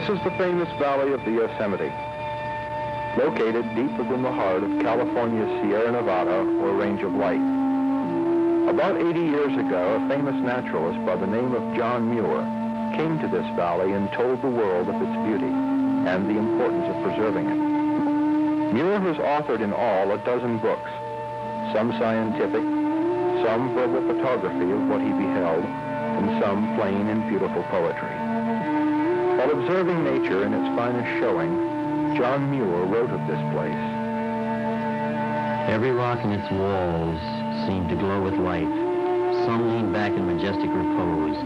This is the famous valley of the Yosemite, located deep within the heart of California's Sierra Nevada, or Range of Light. About 80 years ago, a famous naturalist by the name of John Muir came to this valley and told the world of its beauty and the importance of preserving it. Muir has authored in all a dozen books, some scientific, some verbal photography of what he beheld, and some plain and beautiful poetry. While observing nature in its finest showing, John Muir wrote of this place. Every rock in its walls seemed to glow with life. Some leaned back in majestic repose.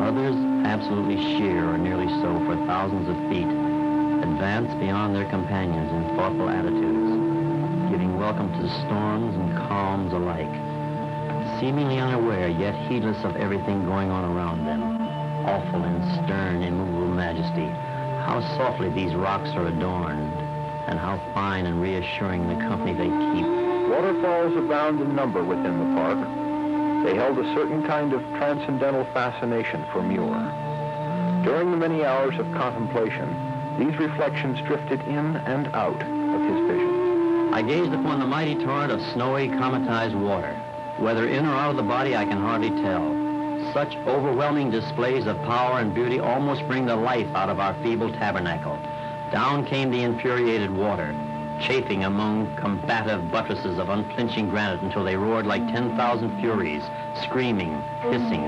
Others, absolutely sheer or nearly so for thousands of feet, advanced beyond their companions in thoughtful attitudes, giving welcome to storms and calms alike. Seemingly unaware, yet heedless of everything going on around them, awful in stern, immovable majesty. How softly these rocks are adorned, and how fine and reassuring the company they keep. Waterfalls abound in number within the park. They held a certain kind of transcendental fascination for Muir. During the many hours of contemplation, these reflections drifted in and out of his vision. I gazed upon the mighty torrent of snowy, cometized water. Whether in or out of the body, I can hardly tell. Such overwhelming displays of power and beauty almost bring the life out of our feeble tabernacle. Down came the infuriated water, chafing among combative buttresses of unflinching granite until they roared like 10,000 furies, screaming, hissing,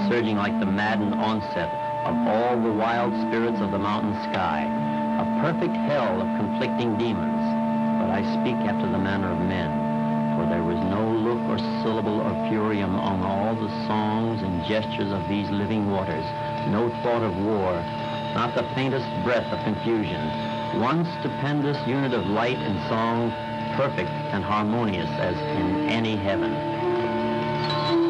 surging like the maddened onset of all the wild spirits of the mountain sky. A perfect hell of conflicting demons. But I speak after the manner of men, for there was no look or syllable of fury among all the songs and gestures of these living waters, no thought of war, not the faintest breath of confusion. One stupendous unit of light and song, perfect and harmonious as in any heaven.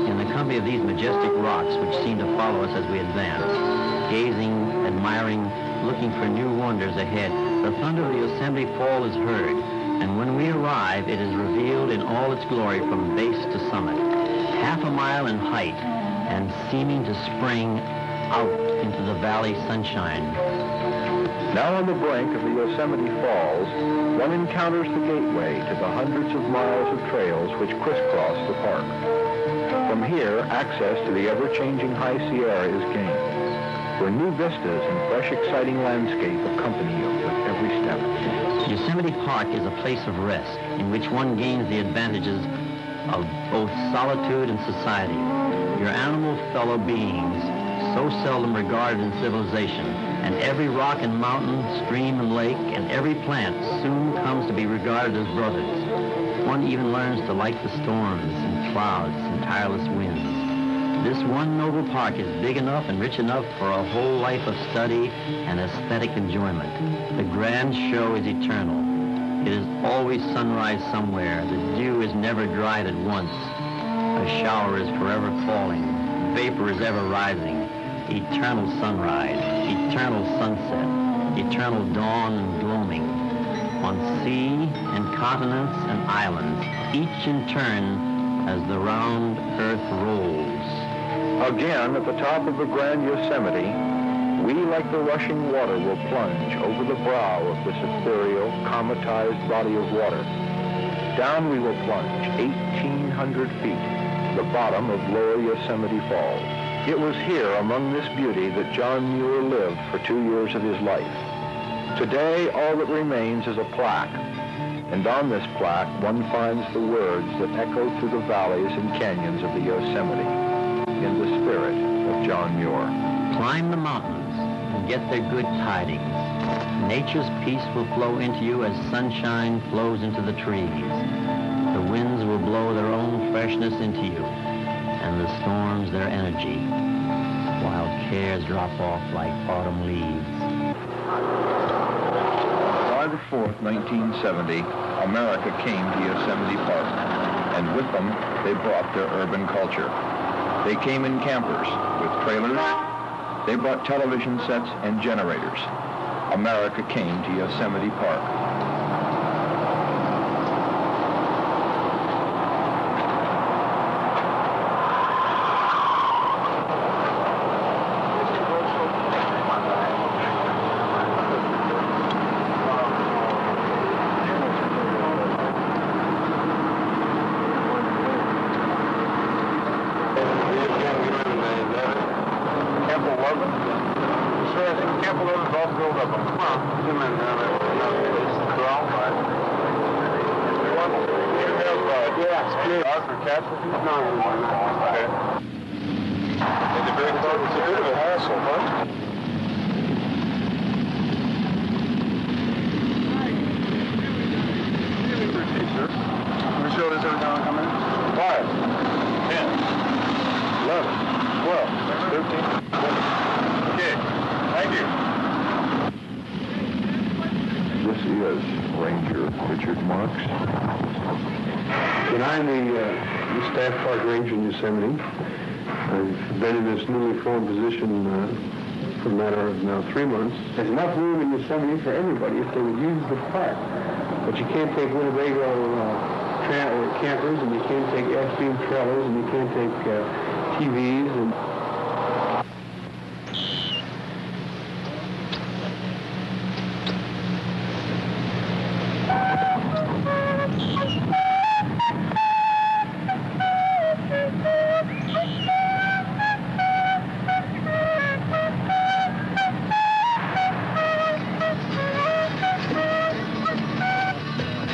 In the company of these majestic rocks which seem to follow us as we advance, gazing, admiring, looking for new wonders ahead, the thunder of the Yosemite Fall is heard, and when we arrive, it is revealed in all its glory from base to summit, half a mile in height, and seeming to spring out into the valley sunshine. Now on the brink of the Yosemite Falls, one encounters the gateway to the hundreds of miles of trails which crisscross the park. From here, access to the ever-changing High Sierra is gained, where new vistas and fresh, exciting landscape accompany you with every step. Yosemite Park is a place of rest in which one gains the advantages of both solitude and society. Your animal fellow beings, so seldom regarded in civilization, and every rock and mountain, stream and lake, and every plant soon comes to be regarded as brothers. One even learns to like the storms and clouds and tireless winds. This one noble park is big enough and rich enough for a whole life of study and aesthetic enjoyment. The grand show is eternal. It is always sunrise somewhere. The dew is never dried at once. A shower is forever falling. Vapor is ever rising. Eternal sunrise, eternal sunset, eternal dawn and gloaming. On sea and continents and islands, each in turn as the round earth rolls. Again, at the top of the Grand Yosemite, we, like the rushing water, will plunge over the brow of this ethereal, cometized body of water. Down we will plunge 1,800 feet to the bottom of Lower Yosemite Falls. It was here, among this beauty, that John Muir lived for 2 years of his life. Today, all that remains is a plaque, and on this plaque, one finds the words that echo through the valleys and canyons of the Yosemite, in the spirit of John Muir. Climb the mountains and get their good tidings. Nature's peace will flow into you as sunshine flows into the trees. The winds will blow their own freshness into you, and the storms their energy, while cares drop off like autumn leaves. July the 4th, 1970, America came to Yosemite Park, and with them, they brought their urban culture. They came in campers with trailers. They brought television sets and generators. America came to Yosemite Park. careful of those all filled up. Come on. Two men down there. Corral, right? For casualties? No. Okay. It's a bit of a hassle, huh? Can we show this every time I come in? 5, 10, 11, 12, 13, 14. Okay, thank you. This is Ranger Richard Marks. And I'm the staff park ranger in Yosemite. I've been in this newly formed position for a matter of now 3 months. There's enough room in Yosemite for everybody if they would use the park. But you can't take Winnebago campers, and you can't take F-beam trailers, and you can't take TVs.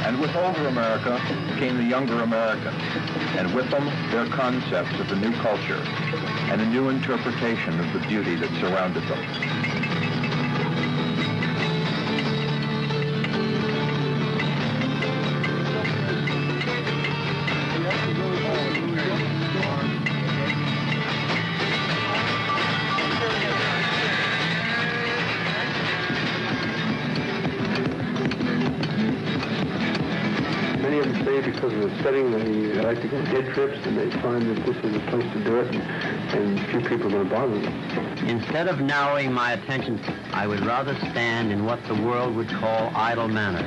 And with older America came the younger Americans, and with them their concepts of the new culture and a new interpretation of the beauty that surrounded them. Because of the setting, they like to go head trips, and they find that this is a place to do it, and few people are going to bother them. Instead of narrowing my attention, I would rather stand in what the world would call idle manner,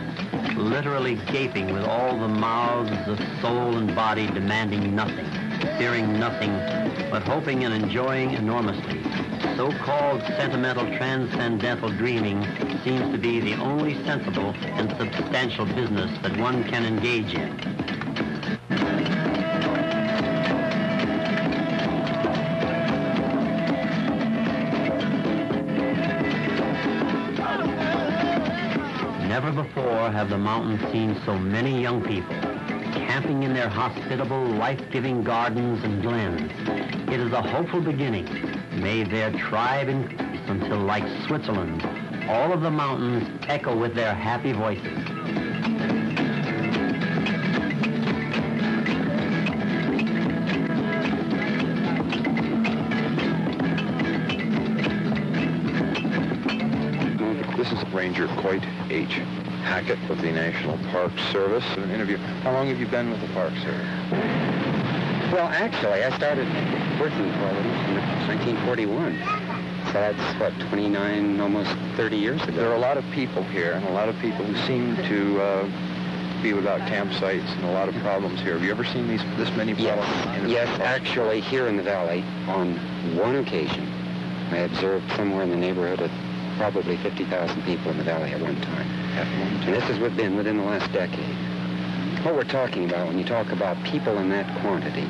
literally gaping with all the mouths of soul and body demanding nothing, fearing nothing, but hoping and enjoying enormously. So-called sentimental transcendental dreaming seems to be the only sensible and substantial business that one can engage in. Never before have the mountains seen so many young people camping in their hospitable, life-giving gardens and glens. It is a hopeful beginning. May their tribe increase until, like Switzerland, all of the mountains echo with their happy voices. This is Ranger Coit H. Hackett with the National Park Service. An interview. How long have you been with the Park Service? Well, actually, I started working for them in 1941. So that's, what, 29, almost 30 years ago. There are a lot of people here, and a lot of people who seem to be without campsites and a lot of problems here. Have you ever seen this many problems? Yes, actually, here in the valley, on one occasion, I observed somewhere in the neighborhood of probably 50,000 people in the valley at one time. And this has been within the last decade. What we're talking about when you talk about people in that quantity,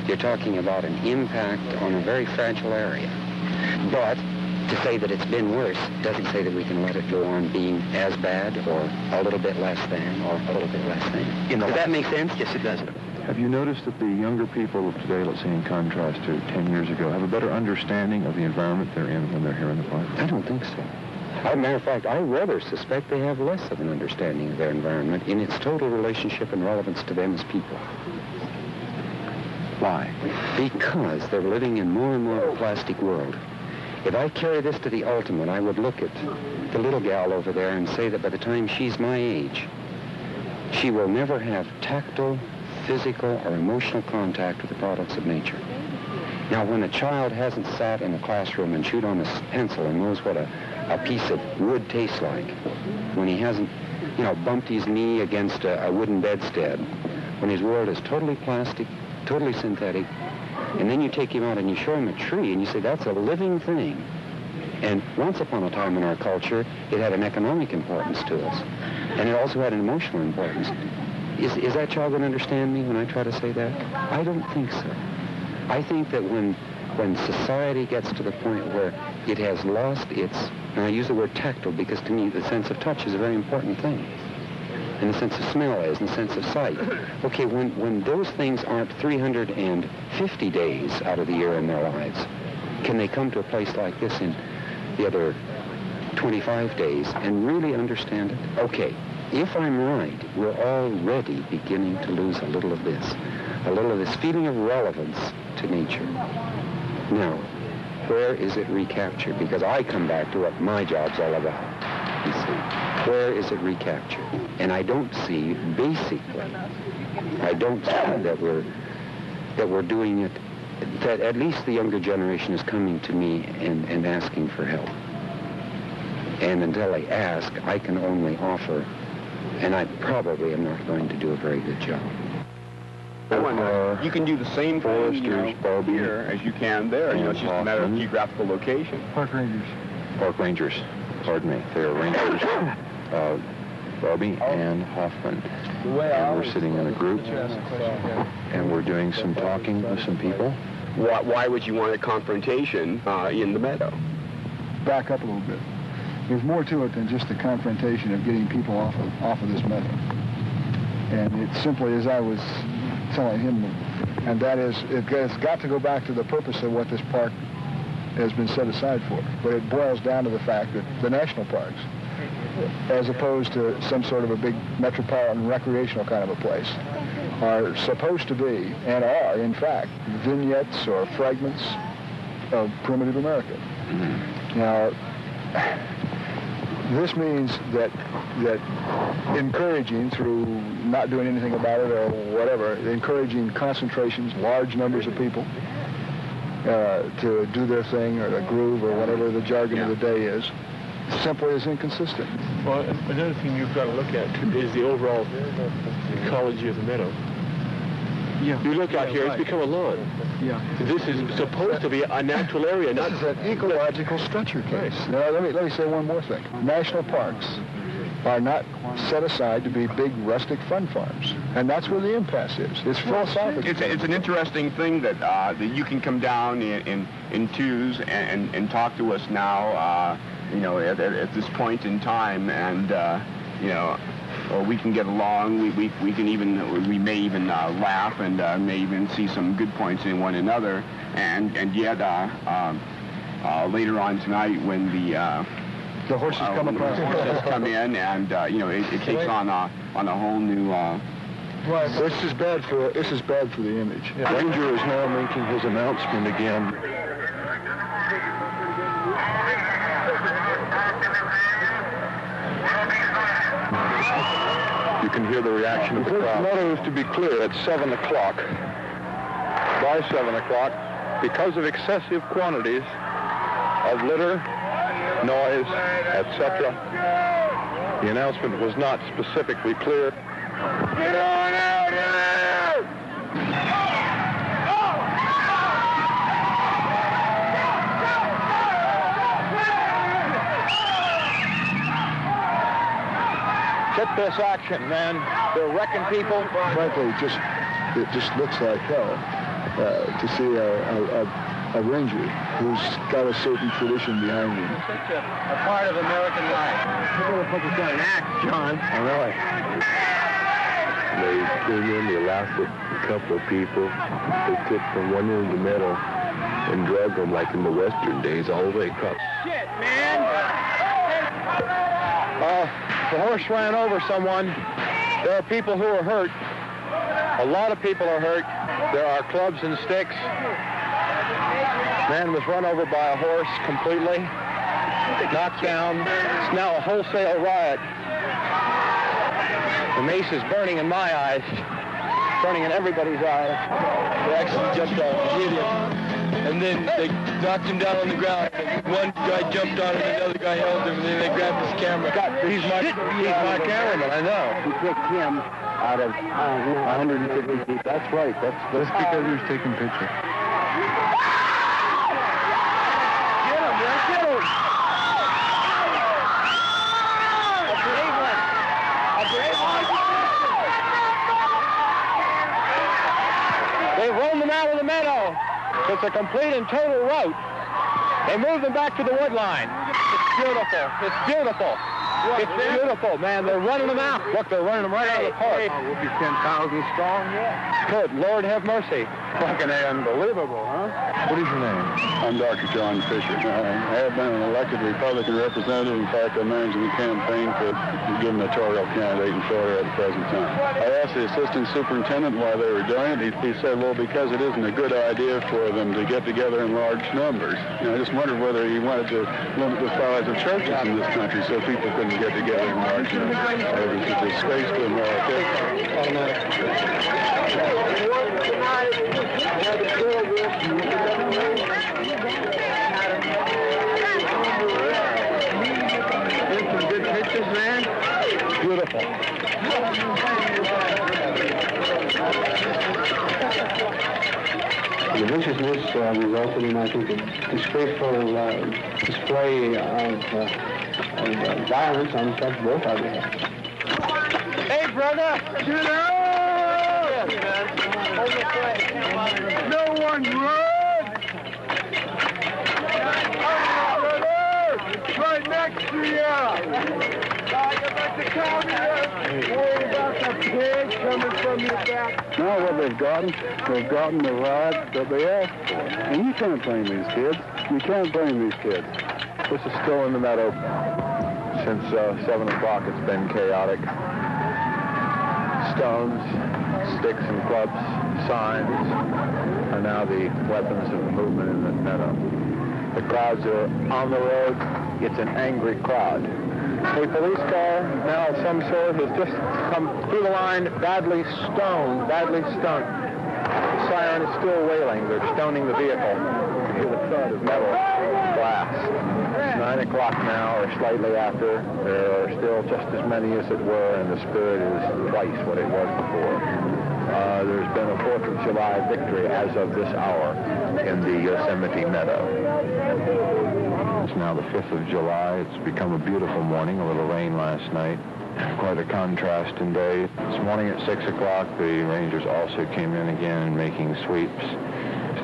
you're talking about an impact on a very fragile area. But to say that it's been worse doesn't say that we can let it go on being as bad or a little bit less than or a little bit less than. Does that make sense? Yes, it does. Have you noticed that the younger people of today, let's say in contrast to 10 years ago, have a better understanding of the environment they're in when they're here in the park? I don't think so. As a matter of fact, I rather suspect they have less of an understanding of their environment in its total relationship and relevance to them as people. Why? Because they're living in more and more of a plastic world. If I carry this to the ultimate, I would look at the little gal over there and say that by the time she's my age, she will never have tactile, physical, or emotional contact with the products of nature. Now, when a child hasn't sat in a classroom and chewed on a pencil and knows what a piece of wood tastes like, when he hasn't, bumped his knee against a wooden bedstead, when his world is totally plastic, totally synthetic, and then you take him out and you show him a tree and you say, that's a living thing. And once upon a time in our culture, it had an economic importance to us. And it also had an emotional importance. Is that child going to understand me when I try to say that? I don't think so. I think that when when society gets to the point where it has lost its, and I use the word tactile because to me the sense of touch is a very important thing, and the sense of smell is, and the sense of sight. Okay, when those things aren't 350 days out of the year in their lives, can they come to a place like this in the other 25 days and really understand it? Okay, if I'm right, we're already beginning to lose a little of this feeling of relevance to nature. Now, where is it recaptured? Because I come back to what my job's all about, you see. Where is it recaptured? And I don't see, basically, I don't see that we're doing it, that at least the younger generation is coming to me and asking for help. And until they ask, I can only offer, and I probably am not going to do a very good job. You can do the same thing, here as you can there. It's just a matter of geographical location. Park Rangers, pardon me. They are Rangers, Barbie and Hoffman. And we're sitting in a group, and we're doing some talking with some people. Why would you want a confrontation in the meadow? Back up a little bit. There's more to it than just the confrontation of getting people off of this meadow. And it's simply as I was telling him, and that is, it's got to go back to the purpose of what this park has been set aside for. But it boils down to the fact that the national parks, as opposed to some sort of a big metropolitan recreational kind of a place, are supposed to be, and are, in fact, vignettes or fragments of primitive America. Now, this means that encouraging, through not doing anything about it or whatever, encouraging concentrations, large numbers of people to do their thing or to groove or whatever the jargon of the day is, simply is inconsistent. Well, another thing you've got to look at is the overall ecology of the meadow. Yeah. You look out here, it's become a lawn. Yeah. This is supposed to be a natural area. This is an ecological structure case. Now, let me say one more thing. National parks are not set aside to be big rustic fun farms, and that's where the impasse is. It's philosophical. It's an interesting thing that you can come down in twos and talk to us now. At this point in time, and or we can get along. We may even laugh and may even see some good points in one another. And yet later on tonight, when The horses come across. The horses come in, and it takes on a whole new. This is bad for the image. The ranger is now making his announcement again. You can hear the reaction of the crowd. The motto is to be clear at 7 o'clock. By 7 o'clock, because of excessive quantities of litter, noise, etc., the announcement was not specifically clear. Get on out here! Get this action, man. They're wrecking people. Frankly, it just looks like hell to see a ranger who's got a certain tradition behind him. Such a part of American life. You're going to put this on an act, John. Oh, really? They came in, they lasted a couple of people. They took from one end of the meadow and dragged them like in the Western days all the way across. Shit, man! The horse ran over someone. There are people who are hurt. A lot of people are hurt. There are clubs and sticks. Man was run over by a horse completely, knocked down. It's now a wholesale riot. The mace is burning in my eyes, burning in everybody's eyes. They actually jumped on him, hit him, and then they knocked him down on the ground. One guy jumped on him, and the other guy held him, and then they grabbed his camera. He's my cameraman, I know. He picked him out of 150 feet. That's right. That's because he was taking pictures. Get him, man, get him! A brave one! A brave one! They rolled him out of the meadow. The It's a complete and total rout. They move them back to the wood line. It's beautiful. It's beautiful. It's beautiful, man. They're running them out. Look, they're running them right out of the park. We'll be 10,000 strong yet. Good Lord have mercy. Fucking unbelievable, huh? What is your name? I'm Dr. John Fisher. I have been an elected Republican representative. In fact, I'm managing the campaign for the gubernatorial candidate in Florida at the present time. I asked the assistant superintendent why they were doing it. He said, well, because it isn't a good idea for them to get together in large numbers. I just wondered whether he wanted to limit the size of churches in this country so people couldn't get together in large numbers. It was a disgrace to America. Here's some good pictures, man. Beautiful. The viciousness resulted in, I think, a disgraceful display of violence on such both our behalf. Hey, brother! Get out! No one run! Right next to you! You're about to come here! Worry about the pig coming from your back. Now what they've gotten the riot that they asked for. And you can't blame these kids. You can't blame these kids. This is still in the meadow. Since 7 o'clock, it's been chaotic. Stones, sticks and clubs, signs are now the weapons of the movement in the meadow. The crowds are on the road. It's an angry crowd. A police car, now of some sort, has just come through the line, badly stoned. The siren is still wailing. They're stoning the vehicle. You hear the thud of metal glass. It's 9 o'clock now, or slightly after. There are still just as many as it were, and the spirit is twice what it was before. There's been a 4th of July victory as of this hour in the Yosemite Meadow. It's now the 5th of July. It's become a beautiful morning, a little rain last night. Quite a contrast in day. This morning at 6 o'clock, the Rangers also came in again making sweeps.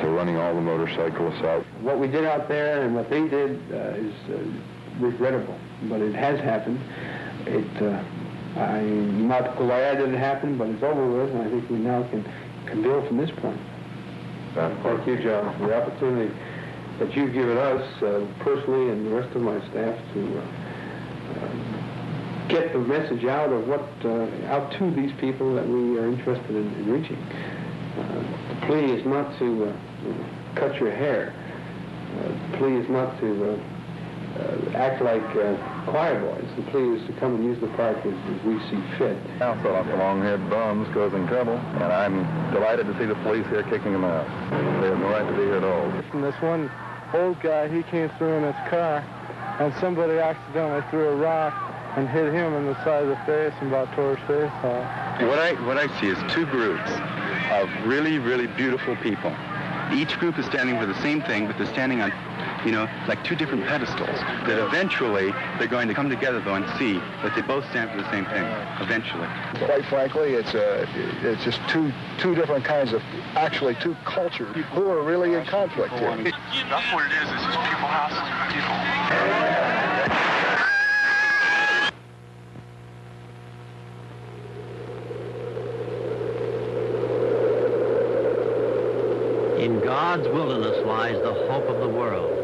They're running all the motorcyclists out. What we did out there and what they did is regrettable, but it has happened. I'm not glad that it happened, but it's over with, and I think we now can build from this point. Thank you, John, for the opportunity that you've given us personally and the rest of my staff to get the message out of out to these people that we are interested in reaching. The plea is not to cut your hair. The plea is not to act like choir boys. The plea is to come and use the park as we see fit. Now, so off the long-haired bums goes in trouble, and I'm delighted to see the police here kicking them out. They have no right to be here at all. And this one old guy, he came through in his car, and somebody accidentally threw a rock and hit him in the side of the face and about tore his face off. What I see is two groups of really, really beautiful people. Each group is standing for the same thing, but they're standing on, like two different pedestals. That eventually they're going to come together, though, and see that they both stand for the same thing. Eventually. Quite frankly, it's just two different kinds of, actually two cultures who are really in conflict here. That's what it is. It's just people houses people. In God's wilderness lies the hope of the world.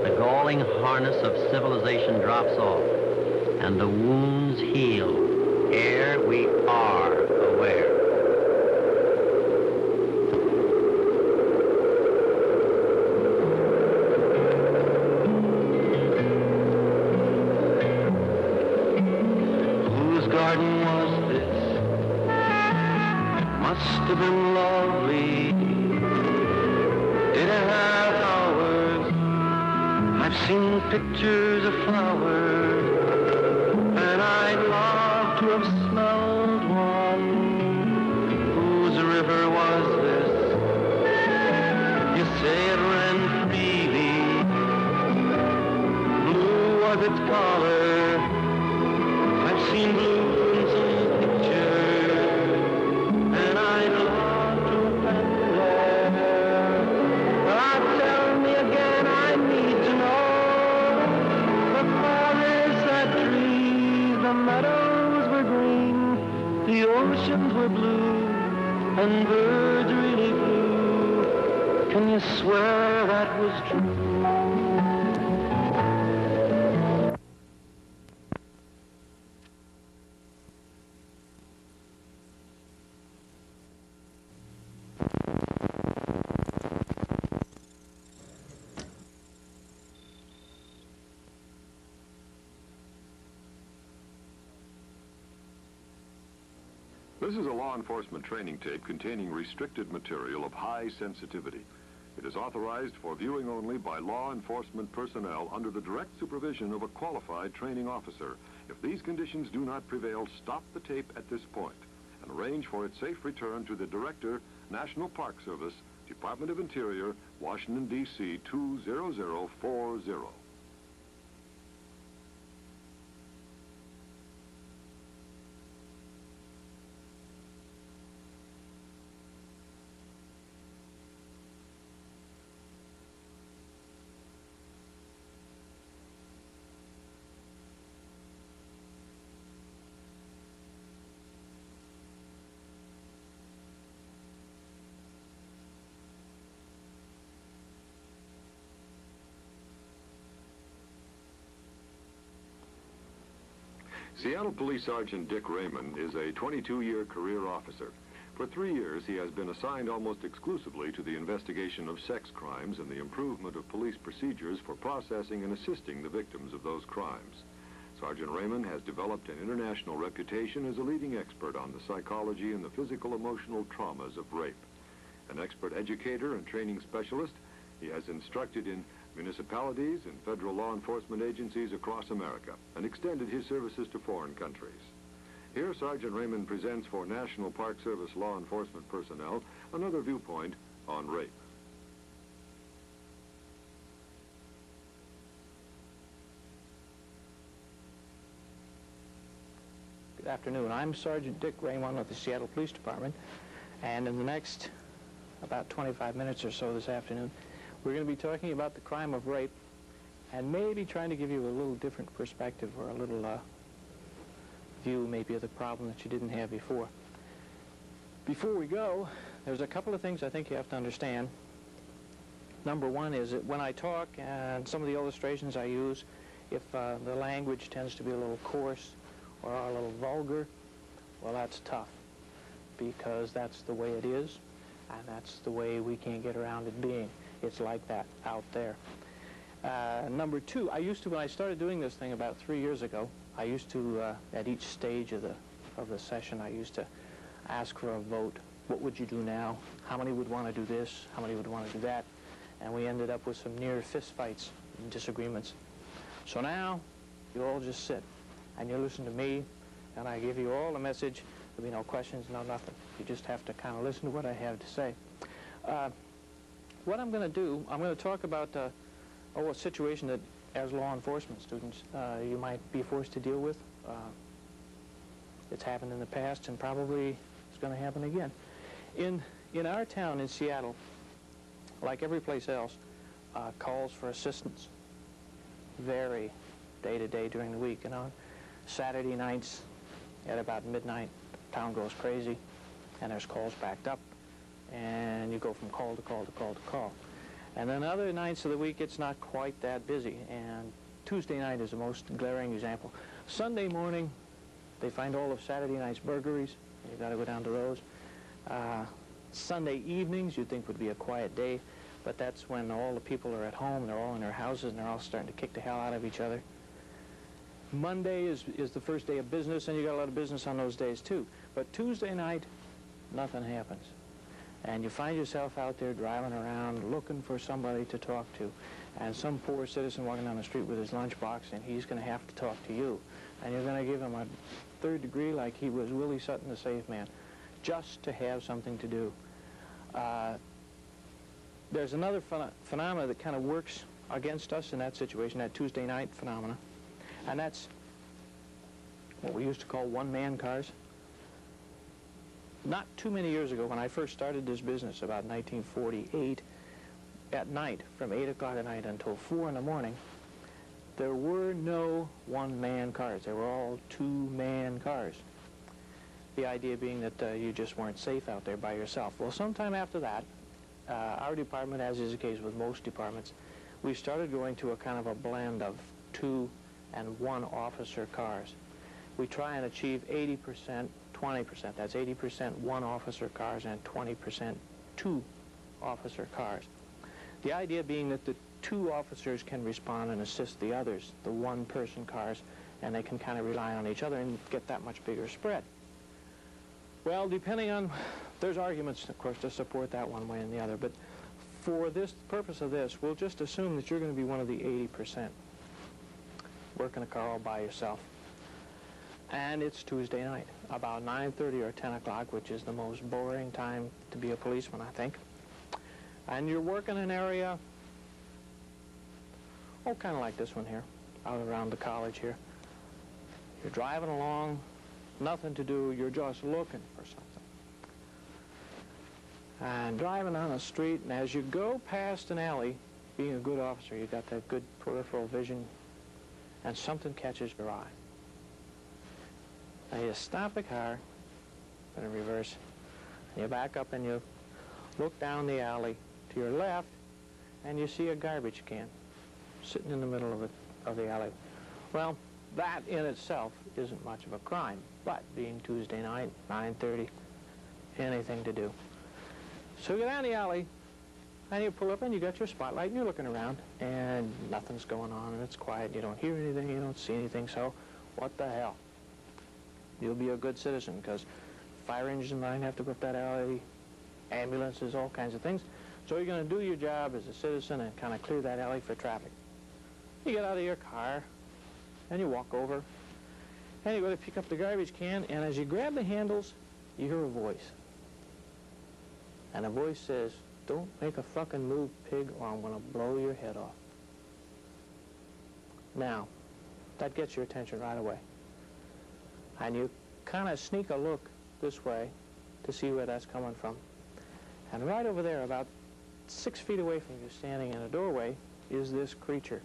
The galling harness of civilization drops off, and the wounds heal ere we are aware. Whose garden was this? Must have been lovely. Did it have flowers? I've seen pictures of flowers, and I'd love to have smelled one. Whose river was this? You say it ran freely. Blue was its color. I've seen blue in some pictures, and I'd love to have been there. and birds really flew. Can you swear that was true? This is a law enforcement training tape containing restricted material of high sensitivity. It is authorized for viewing only by law enforcement personnel under the direct supervision of a qualified training officer. If these conditions do not prevail, stop the tape at this point and arrange for its safe return to the Director, National Park Service, Department of Interior, Washington, D.C. 20040. Seattle Police Sergeant Dick Raymond is a 22-year career officer. For 3 years, he has been assigned almost exclusively to the investigation of sex crimes and the improvement of police procedures for processing and assisting the victims of those crimes. Sergeant Raymond has developed an international reputation as a leading expert on the psychology and the physical-emotional traumas of rape. An expert educator and training specialist, he has instructed in municipalities and federal law enforcement agencies across America and extended his services to foreign countries. Here, Sergeant Raymond presents for National Park Service law enforcement personnel another viewpoint on rape. Good afternoon. I'm Sergeant Dick Raymond of the Seattle Police Department, and in the next about 25 minutes or so this afternoon, we're going to be talking about the crime of rape and maybe trying to give you a little different perspective or a little view maybe of the problem that you didn't have before. Before we go, there's a couple of things I think you have to understand. Number one is that when I talk and some of the illustrations I use, if the language tends to be a little coarse or a little vulgar, well, that's tough because that's the way it is and that's the way we can't get around it being. It's like that out there. Number two, when I started doing this thing about 3 years ago, I used to, at each stage of the session, I used to ask for a vote. What would you do now? How many would want to do this? How many would want to do that? And we ended up with some near fist fights and disagreements. So now, you all just sit and you listen to me, and I give you all the message. There'll be no questions, no nothing. You just have to kind of listen to what I have to say. What I'm going to do, I'm going to talk about a situation that, as law enforcement students, you might be forced to deal with. It's happened in the past and probably it's going to happen again. In our town in Seattle, like every place else, calls for assistance vary day to day during the week. You know, Saturday nights at about midnight, the town goes crazy and there's calls backed up. And you go from call to call to call to call. And then other nights of the week, it's not quite that busy. And Tuesday night is the most glaring example. Sunday morning, they find all of Saturday night's burglaries. You've got to go down to those. Sunday evenings, you'd think would be a quiet day, but that's when all the people are at home, they're all in their houses, and they're all starting to kick the hell out of each other. Monday is the first day of business, and you got a lot of business on those days too. But Tuesday night, nothing happens. And you find yourself out there driving around looking for somebody to talk to. And some poor citizen walking down the street with his lunchbox, and he's going to have to talk to you. And you're going to give him a third degree like he was Willie Sutton, the safe man, just to have something to do. There's another phenomena that kind of works against us in that situation, that Tuesday night phenomena. And that's what we used to call one-man cars. Not too many years ago, when I first started this business, about 1948, at night, from 8 o'clock at night until 4 in the morning, there were no one-man cars. They were all two-man cars. The idea being that you just weren't safe out there by yourself. Well, sometime after that, our department, as is the case with most departments, we started going to a kind of a blend of 2 and 1 officer cars. We try and achieve 80%, 20%. That's 80% 1 officer cars and 20% 2 officer cars. The idea being that the 2 officers can respond and assist the others, the 1-person cars, and they can kind of rely on each other and get that much bigger spread. Well, depending on, there's arguments, of course, to support that one way and the other, but for this purpose of this, we'll just assume that you're going to be one of the 80%, working a car all by yourself. And it's Tuesday night, about 9:30 or 10 o'clock, which is the most boring time to be a policeman, I think. And you're working an area, oh, kind of like this one here, out around the college here. You're driving along, nothing to do, you're just looking for something. And driving on a street, and as you go past an alley, being a good officer, you got that good peripheral vision, and something catches your eye. Now you stop the car, put it in reverse, and you back up and you look down the alley to your left, and you see a garbage can sitting in the middle of the alley. Well, that in itself isn't much of a crime, but being Tuesday night, 9:30, anything to do. So you go down the alley, and you pull up, and you got your spotlight, and you're looking around, and nothing's going on, and it's quiet. You don't hear anything, you don't see anything, so what the hell? You'll be a good citizen, because fire engines might have to go up that alley, ambulances, all kinds of things. So you're going to do your job as a citizen and kind of clear that alley for traffic. You get out of your car, and you walk over, and you go to pick up the garbage can, and as you grab the handles, you hear a voice. And the voice says, "Don't make a fucking move, pig, or I'm going to blow your head off." Now, that gets your attention right away. And you kind of sneak a look this way to see where that's coming from. And right over there, about 6 feet away from you, standing in a doorway, is this creature.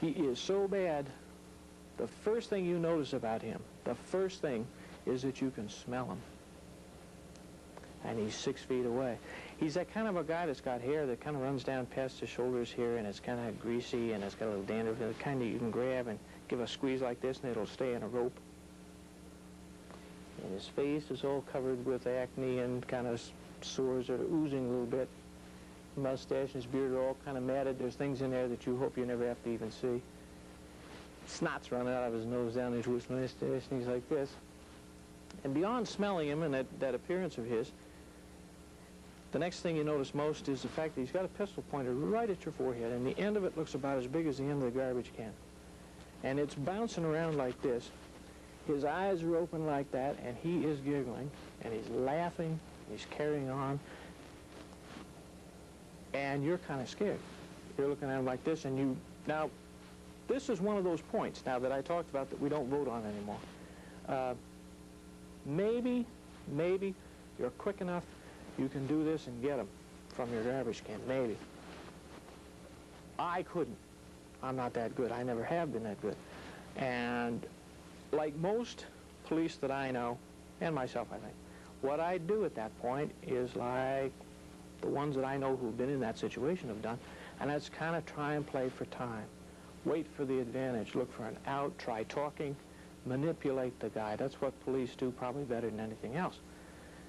He is so bad, the first thing you notice about him, the first thing is that you can smell him. And he's 6 feet away. He's that kind of a guy that's got hair that kind of runs down past his shoulders here, and it's kind of greasy, and it's got a little dandruff, and the kind that you can grab and give a squeeze like this, and it'll stay in a rope. And his face is all covered with acne and kind of sores that are oozing a little bit. Mustache and his beard are all kind of matted. There's things in there that you hope you never have to even see. Snot's running out of his nose down into his mustache, and he's like this. And beyond smelling him and that appearance of his, the next thing you notice most is the fact that he's got a pistol pointed right at your forehead, and the end of it looks about as big as the end of the garbage can. And it's bouncing around like this. His eyes are open like that, and he is giggling, and he's laughing, he's carrying on, and you're kind of scared. You're looking at him like this, and now, this is one of those points, now, that I talked about that we don't vote on anymore. Maybe you're quick enough, you can do this and get him from your garbage can, maybe. I couldn't. I'm not that good. I never have been that good. And like most police that I know, and myself, I think, what I do at that point is like the ones that I know who've been in that situation have done, and that's kind of try and play for time. Wait for the advantage, look for an out, try talking, manipulate the guy. That's what police do probably better than anything else.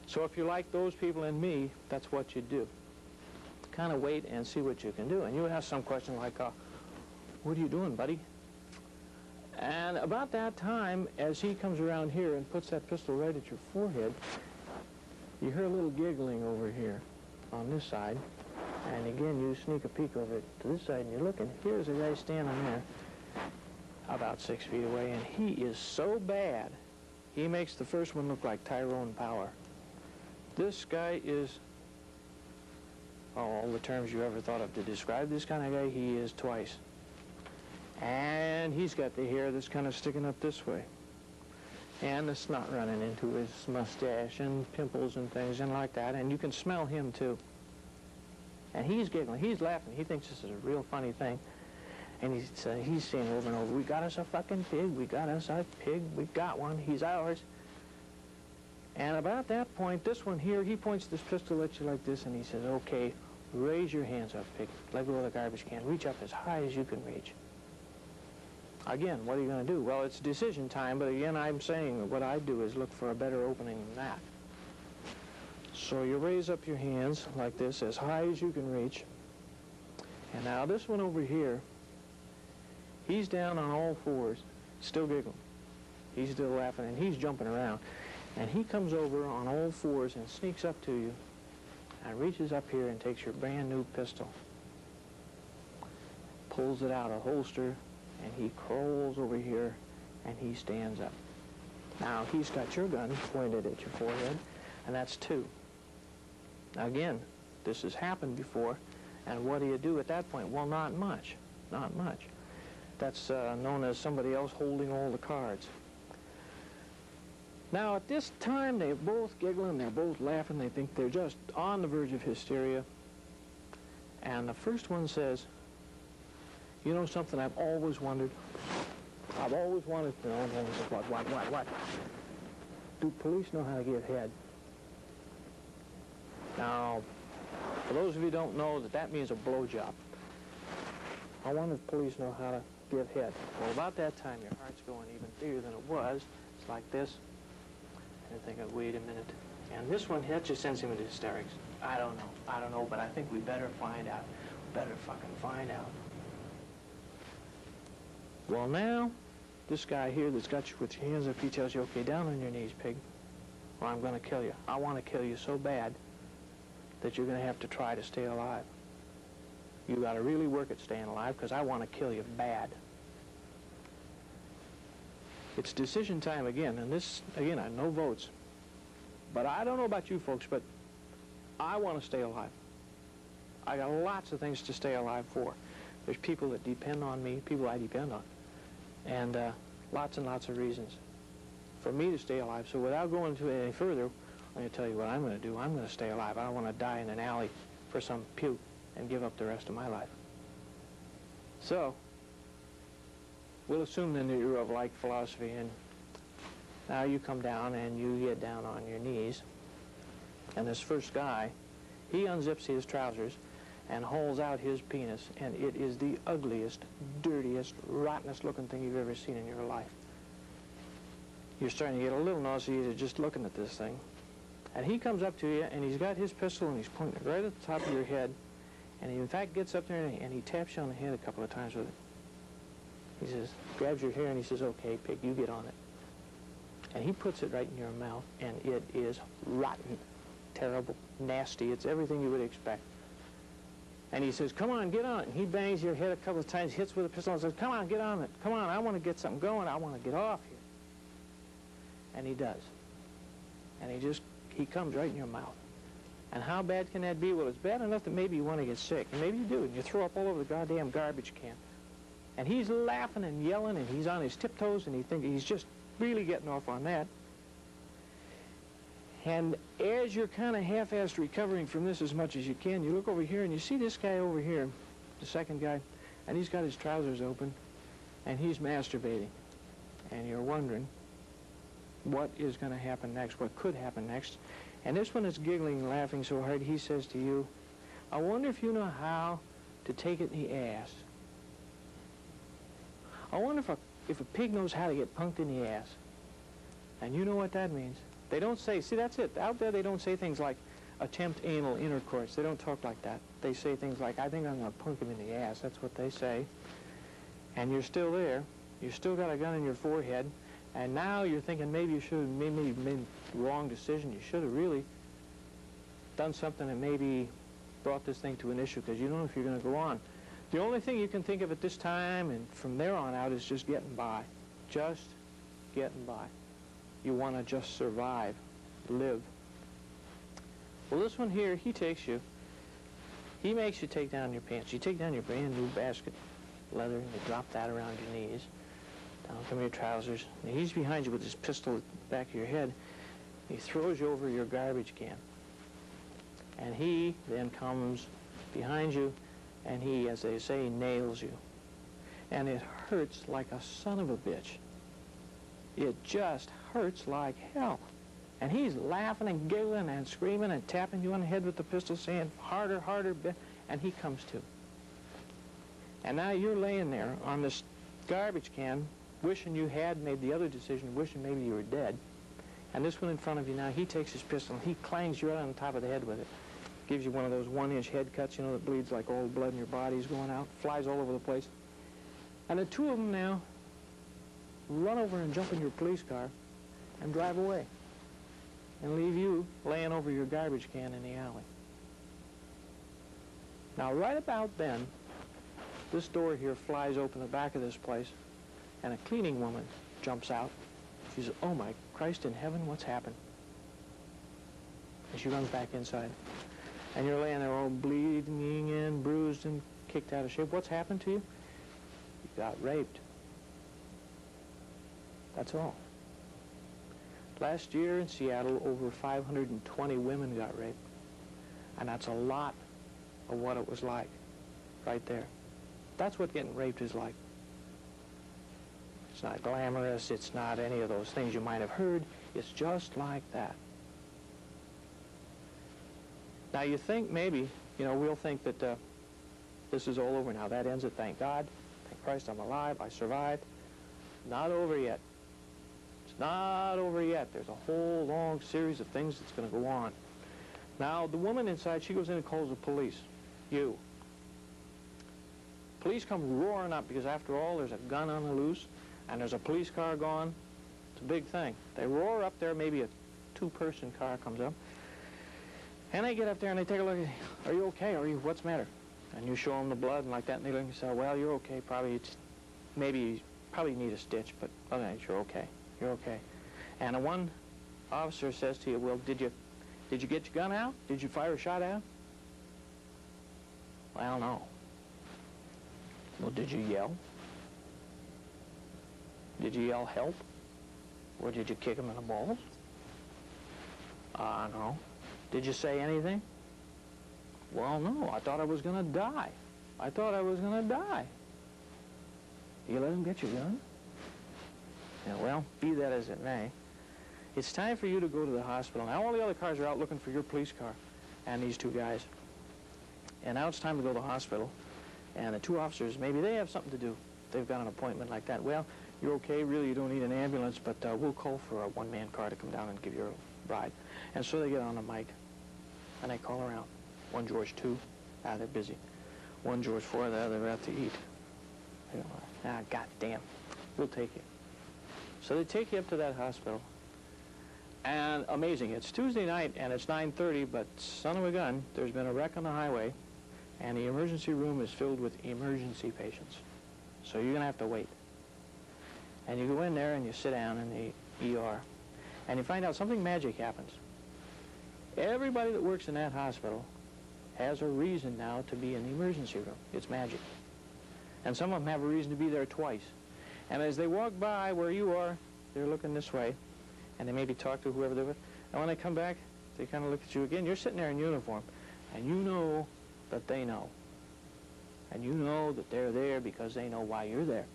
So if you like those people and me, that's what you do. Kind of wait and see what you can do. And you ask some question like, what are you doing, buddy? And about that time, as he comes around here and puts that pistol right at your forehead, you hear a little giggling over here on this side. And again, you sneak a peek over to this side, and you're looking. Here's a guy standing there about 6 feet away, and he is so bad, he makes the first one look like Tyrone Power. This guy is, all the terms you ever thought of to describe this kind of guy, he is twice. And he's got the hair that's kind of sticking up this way. And the snot running into his mustache and pimples and things and like that. And you can smell him, too. And he's giggling. He's laughing. He thinks this is a real funny thing. And he's saying over and over, we got us a fucking pig, we got us a pig, we got one, he's ours. And about that point, this one here, he points this pistol at you like this, and he says, okay, raise your hands up, pig. Let go of the garbage can. Reach up as high as you can reach. Again, what are you going to do? Well, it's decision time, but again, I'm saying that what I do is look for a better opening than that. So you raise up your hands like this, as high as you can reach. And now this one over here, he's down on all fours, still giggling. He's still laughing, and he's jumping around. And he comes over on all fours and sneaks up to you and reaches up here and takes your brand new pistol, pulls it out of holster, and he crawls over here and he stands up. Now, he's got your gun pointed at your forehead, and that's 2. Now, again, this has happened before, and what do you do at that point? Well, not much. Not much. That's known as somebody else holding all the cards. Now, at this time, they're both giggling, they're both laughing, they think they're just on the verge of hysteria. And the first one says, you know something I've always wondered? I've always wanted to know. And then he says, what? Do police know how to give head? Now, for those of you who don't know, that means a blowjob. I wonder if police know how to give head. Well, about that time, your heart's going even bigger than it was. It's like this. And thinking, wait a minute. And this one, that just sends him into hysterics. I don't know, but I think we better find out. We better fucking find out. Well, now, this guy here that's got you with your hands up, he tells you, okay, down on your knees, pig, or I'm going to kill you. I want to kill you so bad that you're going to have to try to stay alive. You got to really work at staying alive, because I want to kill you bad. It's decision time again, and this, again, I have no votes. But I don't know about you folks, but I want to stay alive. I got lots of things to stay alive for. There's people that depend on me, people I depend on, and lots and lots of reasons for me to stay alive. So without going into it any further, I'm going to tell you what I'm going to do. I'm going to stay alive. I don't want to die in an alley for some puke and give up the rest of my life. So we'll assume then that you're of like philosophy, and now you come down and you get down on your knees, and this first guy, he unzips his trousers and hauls out his penis, and it is the ugliest, dirtiest, rottenest looking thing you've ever seen in your life. You're starting to get a little nauseated just looking at this thing. And he comes up to you, and he's got his pistol, and he's pointing right at the top of your head, and he in fact gets up there and he taps you on the head a couple of times with it. He says, grabs your hair, and he says, okay, pig, you get on it. And he puts it right in your mouth, and it is rotten, terrible, nasty. It's everything you would expect. And he says, come on, get on it. And he bangs your head a couple of times, hits with a pistol, and says, come on, get on it. Come on, I want to get something going. I want to get off here. And he does. And he comes right in your mouth. And how bad can that be? Well, it's bad enough that maybe you want to get sick. And maybe you do, and you throw up all over the goddamn garbage can. And he's laughing and yelling, and he's on his tiptoes, and he's just really getting off on that. And as you're kind of half-assed recovering from this as much as you can, you look over here, and you see this guy over here, the second guy, and he's got his trousers open, and he's masturbating. And you're wondering what is going to happen next, what could happen next. And this one is giggling and laughing so hard, he says to you, I wonder if you know how to take it in the ass. I wonder if a pig knows how to get punked in the ass. And you know what that means. They don't say, see, that's it. Out there, they don't say things like attempt anal intercourse. They don't talk like that. They say things like, I think I'm going to punk him in the ass. That's what they say. And you're still there. You still got a gun in your forehead. And now you're thinking maybe you should have made the wrong decision. You should have really done something and maybe brought this thing to an issue, because you don't know if you're going to go on. The only thing you can think of at this time and from there on out is just getting by. Just getting by. You want to just survive, live. Well, this one here, he takes you. He makes you take down your pants. You take down your brand new basket leather, and you drop that around your knees. Down come your trousers. And he's behind you with his pistol at the back of your head. He throws you over your garbage can. And he then comes behind you, and he, as they say, nails you. and it hurts like a son of a bitch. It just hurts like hell. And he's laughing and giggling and screaming and tapping you on the head with the pistol, saying, harder, harder, and he comes to. And now you're laying there on this garbage can, wishing you had made the other decision, wishing maybe you were dead. And this one in front of you now, he takes his pistol and he clangs you right on the top of the head with it. Gives you one of those 1-inch head cuts, you know, that bleeds like all the blood in your body's going out, flies all over the place. And the two of them now run over and jump in your police car and drive away and leave you laying over your garbage can in the alley. Now, right about then, this door here flies open the back of this place, and a cleaning woman jumps out. She says, "Oh my Christ in heaven, what's happened?" And she runs back inside. And you're laying there all bleeding and bruised and kicked out of shape. What's happened to you? You got raped. That's all. Last year in Seattle, over 520 women got raped. And that's a lot of what it was like right there. That's what getting raped is like. It's not glamorous. It's not any of those things you might have heard. It's just like that. Now you think maybe, you know, we'll think that this is all over now. That ends it, thank God. Thank Christ I'm alive, I survived. Not over yet. It's not over yet. There's a whole long series of things that's going to go on. Now the woman inside, she goes in and calls the police. You. Police come roaring up because after all there's a gun on the loose and there's a police car gone. It's a big thing. They roar up there, maybe a 2-person car comes up. And they get up there and they take a look at you. Are you okay? What's the matter? And you show them the blood and like that, and they look and say, well, you're okay. Probably need a stitch, but other than that, you're okay. You're okay. And the one officer says to you, well, did you get your gun out? Did you fire a shot out? Well, no. Well, did you yell? Did you yell help? Or did you kick him in the balls? No. Did you say anything? Well, no, I thought I was going to die. I thought I was going to die. You let him get your gun? Yeah, well, be that as it may, it's time for you to go to the hospital. Now, all the other cars are out looking for your police car and these two guys. And now it's time to go to the hospital. And the two officers, maybe they have something to do. They've got an appointment like that. Well, you're okay, really, you don't need an ambulance, but we'll call for a one-man car to come down and give you a ride. And so they get on the mic, and they call around. 1 George 2, they're busy. 1 George 4, they're out to eat. They go, goddamn, we'll take you. So they take you up to that hospital, and amazing, it's Tuesday night, and it's 9:30, but son of a gun, there's been a wreck on the highway, and the emergency room is filled with emergency patients. So you're going to have to wait. And you go in there, and you sit down in the ER, and you find out something magic happens. Everybody that works in that hospital has a reason now to be in the emergency room. It's magic. And some of them have a reason to be there twice. And as they walk by where you are, they're looking this way, and they maybe talk to whoever they're with. And when they come back, they kind of look at you again. You're sitting there in uniform, and you know that they know. And you know that they're there because they know why you're there.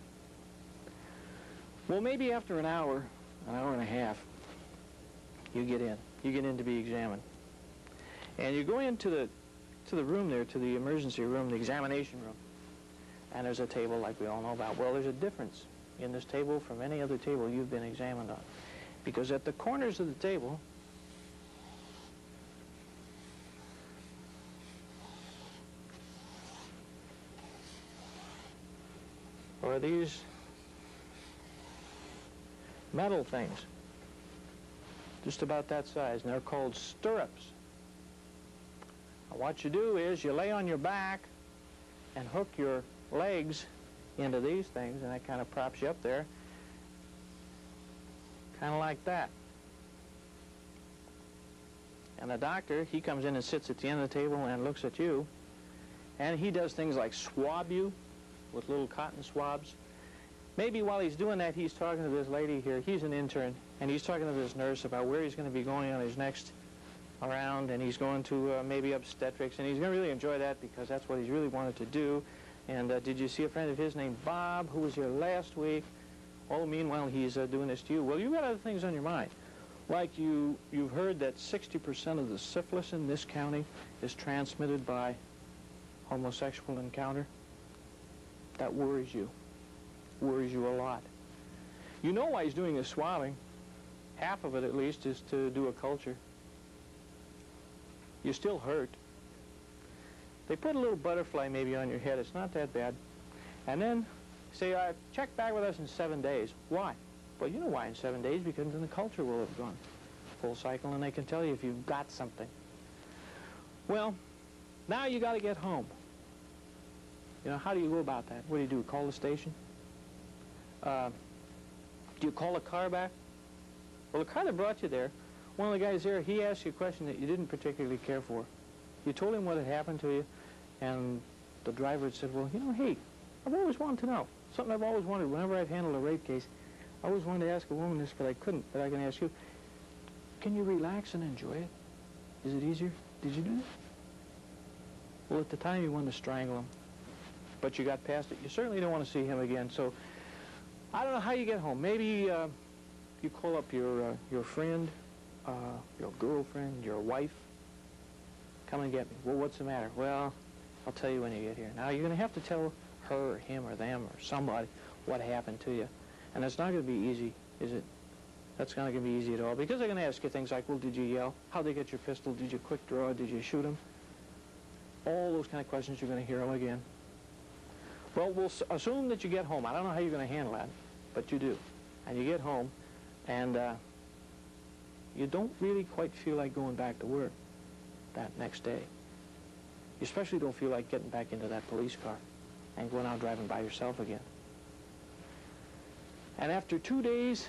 Well, maybe after an hour and a half, you get in. You get in to be examined. And you go into the room there, to the emergency room, the examination room. And there's a table like we all know about. Well, there's a difference in this table from any other table you've been examined on. Because at the corners of the table, are these metal things, just about that size, and they're called stirrups. And what you do is you lay on your back and hook your legs into these things, and that kind of props you up there, kind of like that. And the doctor, he comes in and sits at the end of the table and looks at you, and he does things like swab you with little cotton swabs. Maybe while he's doing that, he's talking to this lady here. He's an intern, and he's talking to this nurse about where he's going to be going on his next round, and he's going to maybe obstetrics, and he's going to really enjoy that because that's what he's really wanted to do. And did you see a friend of his named Bob who was here last week? Oh, meanwhile, he's doing this to you. Well, you've got other things on your mind. Like you've heard that 60% of the syphilis in this county is transmitted by homosexual encounter. That worries you a lot. You know why he's doing this swabbing. Half of it, at least, is to do a culture. You still hurt. They put a little butterfly maybe on your head. It's not that bad. And then say, check back with us in 7 days. Why? Well, you know why in 7 days, because then the culture will have gone full cycle, and they can tell you if you've got something. Well, now you got to get home. You know, how do you go about that? What do? Call the station? Do you call a car back? Well, the car that brought you there, one of the guys there, he asked you a question that you didn't particularly care for. You told him what had happened to you, and the driver had said, well, you know, hey, I've always wanted to know. Something I've always wanted whenever I've handled a rape case. I always wanted to ask a woman this, but I couldn't. But I can ask you, can you relax and enjoy it? Is it easier? Did you do that? Well, at the time you wanted to strangle him, but you got past it. You certainly don't want to see him again. So I don't know how you get home. Maybe you call up your friend, your girlfriend, your wife. Come and get me. Well, what's the matter? Well, I'll tell you when you get here. Now, you're going to have to tell her or him or them or somebody what happened to you. And it's not going to be easy, is it? That's not going to be easy at all, because they're going to ask you things like, well, did you yell? How'd they get your pistol? Did you quick draw? Did you shoot him? All those kind of questions, you're going to hear them again. Well, we'll assume that you get home. I don't know how you're going to handle that, but you do. And you get home, and you don't really quite feel like going back to work that next day. You especially don't feel like getting back into that police car and going out driving by yourself again. And after 2 days,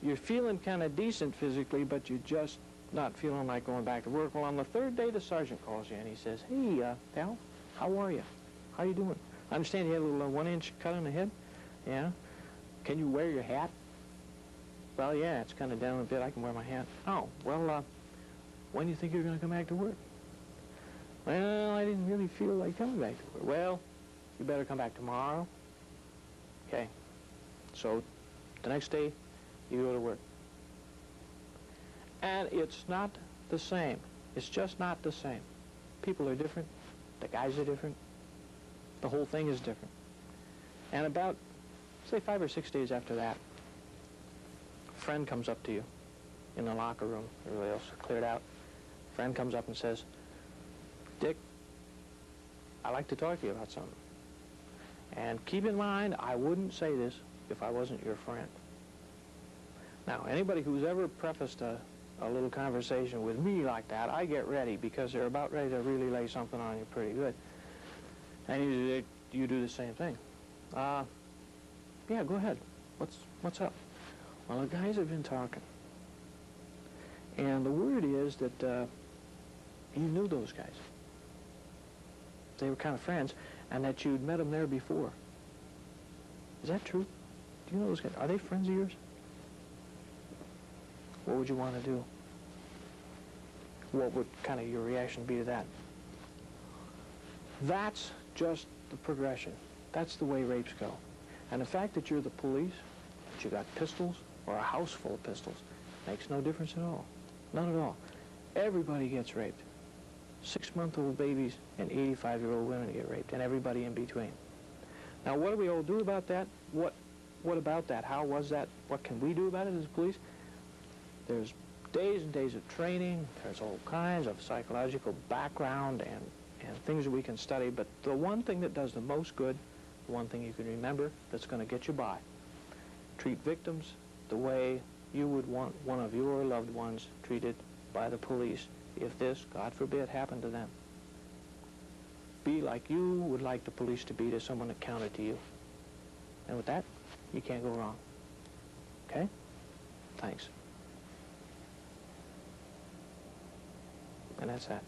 you're feeling kind of decent physically, but you're just not feeling like going back to work. Well, on the third day, the sergeant calls you, and he says, hey, pal, how are you? How you doing? I understand you had a little 1-inch cut on the head. Yeah? Can you wear your hat? Well, yeah, it's kind of down a bit. I can wear my hat. Oh, well, when do you think you're going to come back to work? Well, I didn't really feel like coming back to work. Well, you better come back tomorrow. Okay. So the next day, you go to work. And it's not the same. It's just not the same. People are different. The guys are different. The whole thing is different. And about, say, 5 or 6 days after that, a friend comes up to you in the locker room. Everybody else cleared out. A friend comes up and says, Dick, I'd like to talk to you about something. And keep in mind, I wouldn't say this if I wasn't your friend. Now, anybody who's ever prefaced a little conversation with me like that, I get ready, because they're about ready to really lay something on you pretty good. And you do the same thing. Yeah, go ahead. What's up? Well, the guys have been talking. And the word is that you knew those guys. They were kind of friends, and that you'd met them there before. Is that true? Do you know those guys? Are they friends of yours? What would you want to do? What would kind of your reaction be to that? That's just the progression. That's the way rapes go. And the fact that you're the police, that you got pistols, or a house full of pistols, makes no difference at all. None at all. Everybody gets raped. 6-month-old babies and 85-year-old women get raped, and everybody in between. Now, what do we all do about that? What about that? How was that? What can we do about it as police? There's days and days of training. There's all kinds of psychological background and things that we can study. But the one thing that does the most good, the one thing you can remember that's going to get you by, treat victims the way you would want one of your loved ones treated by the police if this, God forbid, happened to them. Be like you would like the police to be to someone that counted to you. And with that, you can't go wrong. Okay? Thanks. And that's that.